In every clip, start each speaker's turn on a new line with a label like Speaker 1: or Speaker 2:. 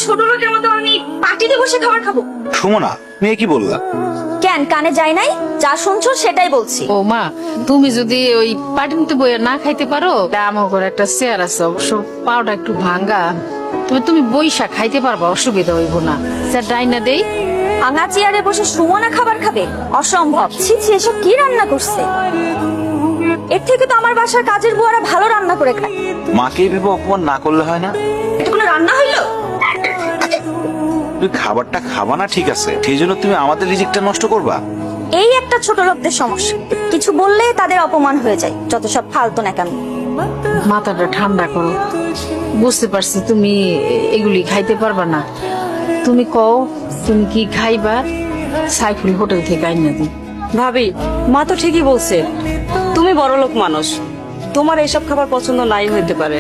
Speaker 1: ছোট লোকের মতো আমি পার্টিতে বসে খাবার খাবো?
Speaker 2: সুমনা, মেয়ে কি বললা?
Speaker 1: কেন কানে যায় নাই? যা শুনছো সেটাই বলছি।
Speaker 3: ও মা, তুমি যদি ওই পাটিতে বইয়া না খাইতে পারো, আমার ঘরে একটা চেয়ার আছে, অবশ্য পাওটা একটু ভাঙ্গা, তবে তুমি বইসা খাইতে পারবা, অসুবিধা হইব না। স্যার ডাইনা দেই।
Speaker 1: ভাঙা চেয়ারে বসে সুমনা খাবার খাবে? অসম্ভব। ছি ছি, এসব কি রান্না করছে? এর থেকে তো আমার বাসার কাজের বুয়ারা ভালো রান্না করে খায়।
Speaker 2: মাকে ভেবে অপমান না করলে হয় না?
Speaker 1: এটা কোনো রান্না হইলো?
Speaker 2: তুই খাবারটা খাবা না ঠিক আছে, সেই জন্য তুমি আমাদের রিজিকটা নষ্ট করবা?
Speaker 1: এই একটা ছোট লোকদের সমস্যা, কিছু বললে তাদের অপমান হয়ে যায়। যত সব ফালতু নাকামি।
Speaker 3: মাথাটা ঠান্ডা করো, বুঝতে পারছি তুমি এগুলি খাইতে পারবা না। তুমি কও তুমি কি খাইবা, সাইফুল হোটেল থেকে আইনা দিই।
Speaker 4: ভাবি, মা তো ঠিকই বলছে, তুমি বড়লোক মানুষ, তোমার এইসব খাবার পছন্দ নাই হইতে পারে।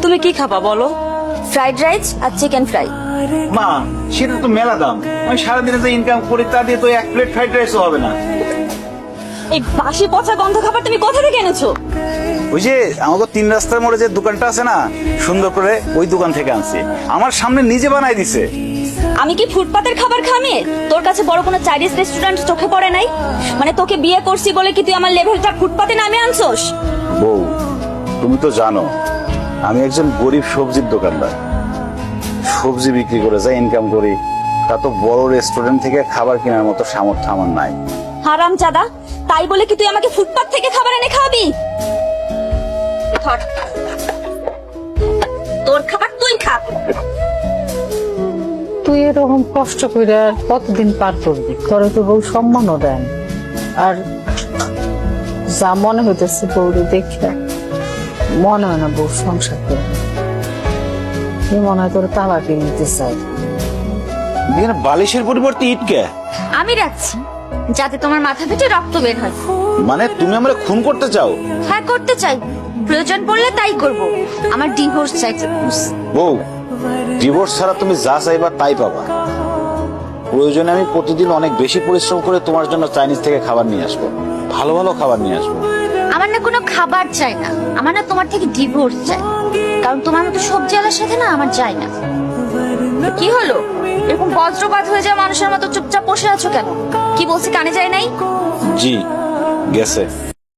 Speaker 4: তুমি কি খাবা বলো?
Speaker 1: ফ্রাইড রাইস আর চিকেন ফ্রাই।
Speaker 2: মা, সেটা তো মেলা দাম। আমি সারাদিনে যে ইনকাম করি তা দিয়ে তো এক প্লেট ফ্রাইড রাইসও হবে না।
Speaker 1: এই বাসি পচা গন্ধ খাবার তুমি কোথা থেকে এনেছো?
Speaker 2: ওই যে আমাকে 3 রাস্তার মোড়ে যে দোকানটা আছে না, সুন্দর করে ওই দোকান থেকে আনছি। আমার সামনে নিজে বানাই দিছে।
Speaker 1: আমি কি ফুটপাতের খাবার খামে? তোর কাছে বড় কোনো চাইনিজ রেস্টুরেন্ট চোখে পড়ে নাই? মানে তোকে বিয়ে করছি বলে কি তুই আমার লেভেলটা ফুটপাতে নামে আনছোস?
Speaker 2: বউ, তুমি তো জানো আমি একজন গরিব সবজির দোকানদার। সবজি বিক্রি করে যা ইনকাম করি, তা তো বড় রেস্টুরেন্ট থেকে খাবার কেনার মতো সামর্থ্য আমার নাই।
Speaker 1: হারাম জাদা, তাই বলে কি তুই আমাকে ফুটপাত থেকে খাবার এনে খাওয়াবি? ধর, তোর খাবার তুই খা।
Speaker 3: তুই এরকম কষ্ট করে আর কতদিন পার করবি? তোরে তো বউ সম্মানও দেন, আর যা মনে হইতেছে বউরে দেখে মনে হয় না বউ সংসার করবে। কি মনে হয় তোর তালা কিনতে চাই।
Speaker 2: এখানে বালিশের পরিবর্তে ইট কে?
Speaker 1: আমি রাখছি যাতে তোমার মাথা থেকে রক্ত বের হয়।
Speaker 2: মানে তুমি আমরা খুন করতে চাও?
Speaker 1: হ্যাঁ, করতে চাই, প্রয়োজন পড়লে তাই করব। আমার ডিভোর্স চাই।
Speaker 2: বউ, ডিভোর্স ছাড়া তুমি যা চাইবা তাই পাবা। প্রয়োজনে আমি প্রতিদিন অনেক বেশি পরিশ্রম করে তোমার জন্য চাইনিজ থেকে খাবার নিয়ে আসবো, ভালো ভালো খাবার নিয়ে আসবো।
Speaker 1: আমার না কোনো খাবার চাই না, আমার না তোমার থেকে ডিভোর্স চাই। কারণ তোমার মতো সবজিওয়ালার সাথে না আমার যায় না। কি হলো, এরকম বজ্রপাত হয়ে যায় মানুষের মতো চুপচাপ বসে আছো কেন? কি বলছি কানে যায় নাই?
Speaker 2: জি, গেছে।